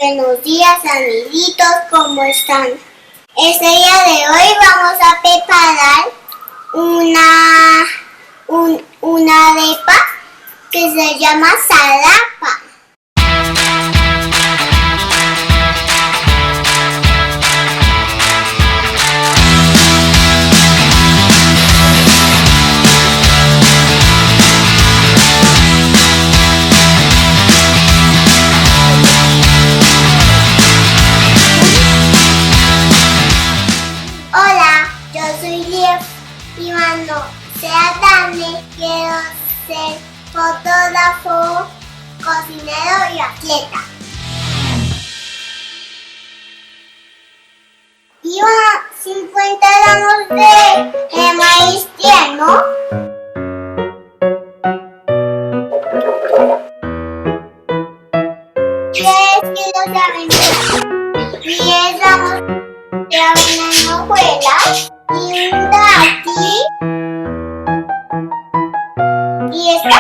Buenos días, amiguitos, ¿cómo están? Este día de hoy vamos a preparar una arepa que se llama salapa. Hola, yo soy Lief y cuando sea grande quiero ser fotógrafo, cocinero y atleta. Y 50 gramos de maíz tierno, 3 kilos de avena, 10 gramos de avena en hojuelas y un dátil y esta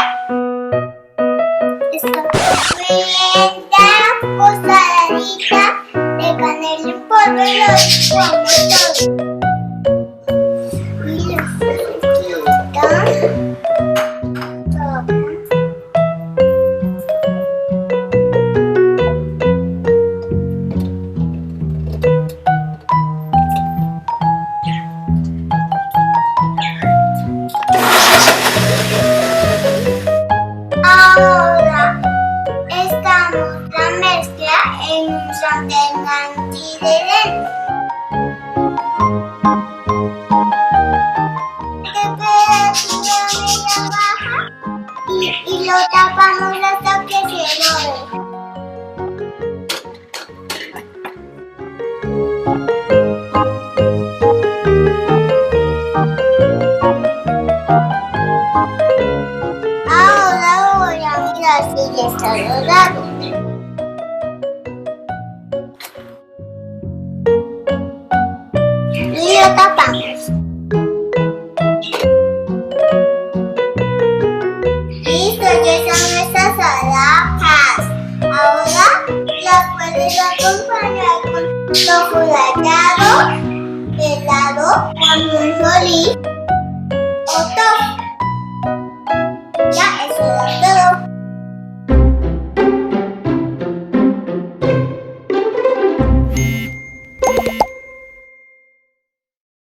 cuenta cucharadita de canela en polvo y lo licuamos todo. Y ahora estamos la mezcla en un sartén antiadherente. Temperatura media baja y lo tapamos hasta que se dore. Ahora voy a mirar si ya está dorado. Y lo tapamos. Listo, ya están nuestras salapas. Ahora las puedes acompañar con tofu rallado, helado, con un solís